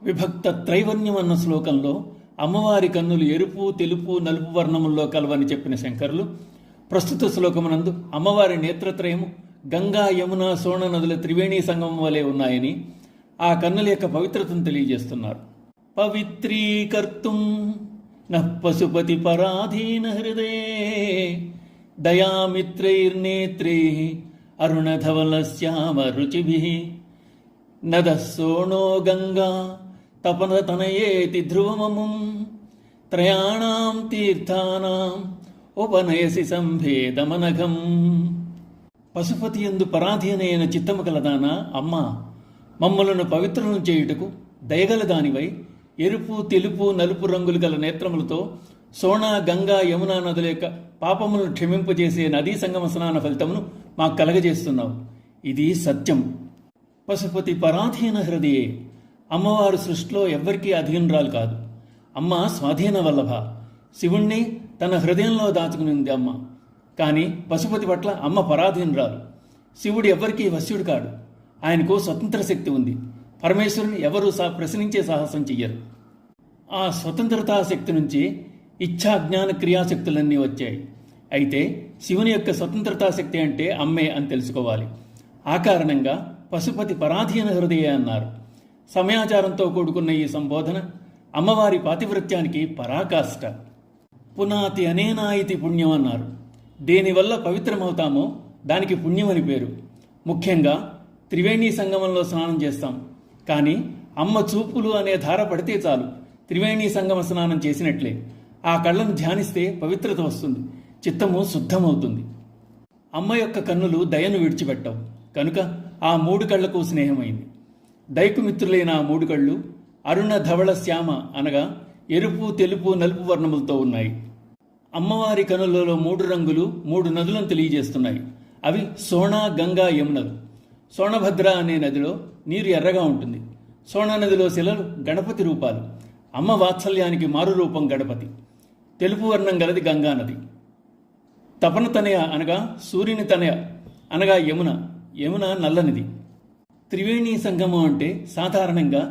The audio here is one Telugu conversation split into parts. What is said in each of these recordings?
విభక్త త్రైవర్ణ్యం అన్న శ్లోకంలో అమ్మవారి కన్నులు ఎరుపు, తెలుపు, నలుపు వర్ణముల్లో కలవని చెప్పిన శంకరులు ప్రస్తుత శ్లోకమునందు అమ్మవారి నేత్రత్రయము గంగా, యమున, సోణ నదుల త్రివేణీ సంగమం వలె ఉన్నాయని ఆ కన్నుల యొక్క పవిత్రతను తెలియజేస్తున్నారు. పవిత్రీకర్తుం నః పశుపతి పరాధీన హృదయే దయామిత్రైర్నేత్రే అరుణధవలశ్యామ రుచిభిః నదః సోణో గంగా తపనతనయేతి ధ్రువమముం త్రయాణాం తీర్థానాం ఉపనయసి సంభేదమనఘం. పశుపతి యందు పరాధీనైన చిత్తము కలదానా అమ్మ, మమ్మలను పవిత్రులను చేయుటకు దయగల దానివై ఎరుపు, తెలుపు, నలుపు రంగులు గల నేత్రములతో సోణ, గంగా, యమునా నదుల యొక్క పాపములను క్షమింపజేసే నదీ సంగమ స్నాన ఫలితమును మాకు కలగజేస్తున్నావు. ఇది సత్యం. పశుపతి పరాధీన హృదయే, అమ్మవారు సృష్టిలో ఎవ్వరికీ అధీనురాలు కాదు. అమ్మ స్వాధీన వల్లభ, శివుణ్ణి తన హృదయంలో దాచుకుని ఉంది అమ్మ. కానీ పశుపతి పట్ల అమ్మ పరాధీనురాలు. శివుడు ఎవ్వరికీ వశ్యుడు కాడు. ఆయనకు స్వతంత్ర శక్తి ఉంది. పరమేశ్వరుని ఎవరూ ప్రశ్నించే సాహసం చెయ్యరు. ఆ స్వతంత్రతా శక్తి నుంచి ఇచ్ఛా, జ్ఞాన, క్రియాశక్తులన్నీ వచ్చాయి. అయితే శివుని యొక్క స్వతంత్రతా శక్తి అంటే అమ్మే అని తెలుసుకోవాలి. ఆ కారణంగా పశుపతి పరాధీన హృదయ అన్నారు. సమయాచారంతో కూడుకున్న ఈ సంబోధన అమ్మవారి పాతివృత్యానికి పరాకాష్ట. పునాతి అనేనా ఇతి పుణ్యం అన్నారు. దేనివల్ల పవిత్రమవుతామో దానికి పుణ్యం అని పేరు. ముఖ్యంగా త్రివేణీ సంగమంలో స్నానం చేస్తాం. కానీ అమ్మ చూపులు అనే ధార పడితే చాలు త్రివేణీ సంగమ స్నానం చేసినట్లే. ఆ కళ్ళను ధ్యానిస్తే పవిత్రత వస్తుంది, చిత్తము శుద్ధమవుతుంది. అమ్మ యొక్క కన్నులు దయను విడిచిపెట్టవు కనుక ఆ మూడు కళ్లకు స్నేహమైంది. దైకుమిత్రులైన ఆ మూడు కళ్ళు అరుణ ధవళ శ్యామ అనగా ఎరుపు, తెలుపు, నలుపు వర్ణములతో ఉన్నాయి. అమ్మవారి కనులలో మూడు రంగులు, మూడు నదులను తెలియజేస్తున్నాయి. అవి సోణ, గంగా, యమునలు. సోణభద్ర అనే నదిలో నీరు ఎర్రగా ఉంటుంది. సోణ నదిలో శిలలు గణపతి రూపాలు. అమ్మ వాత్సల్యానికి మారు రూపం గణపతి. తెలుపు వర్ణం గలది గంగా నది. తపన తనయ అనగా సూర్యుని తనయ అనగా యమున. యమున నల్లనిది. త్రివేణీ సంగమం అంటే సాధారణంగా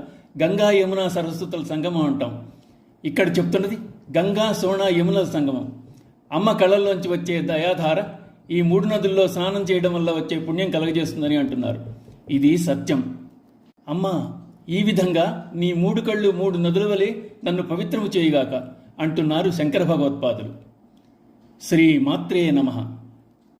గంగా, యమున, సరస్వతుల సంగమం అంటాం. ఇక్కడ చెప్తున్నది గంగా, సోణ, యమునల సంగమం. అమ్మ కళ్ళల్లోంచి వచ్చే దయాధార ఈ మూడు నదుల్లో స్నానం చేయడం వల్ల వచ్చే పుణ్యం కలగజేస్తుందని అంటున్నారు. ఇది సత్యం. అమ్మ, ఈ విధంగా నీ మూడు కళ్ళు మూడు నదుల వలె నన్ను పవిత్రము చేయుగాక అంటున్నారు శంకర భగవత్పాదులు. శ్రీ మాత్రే నమః.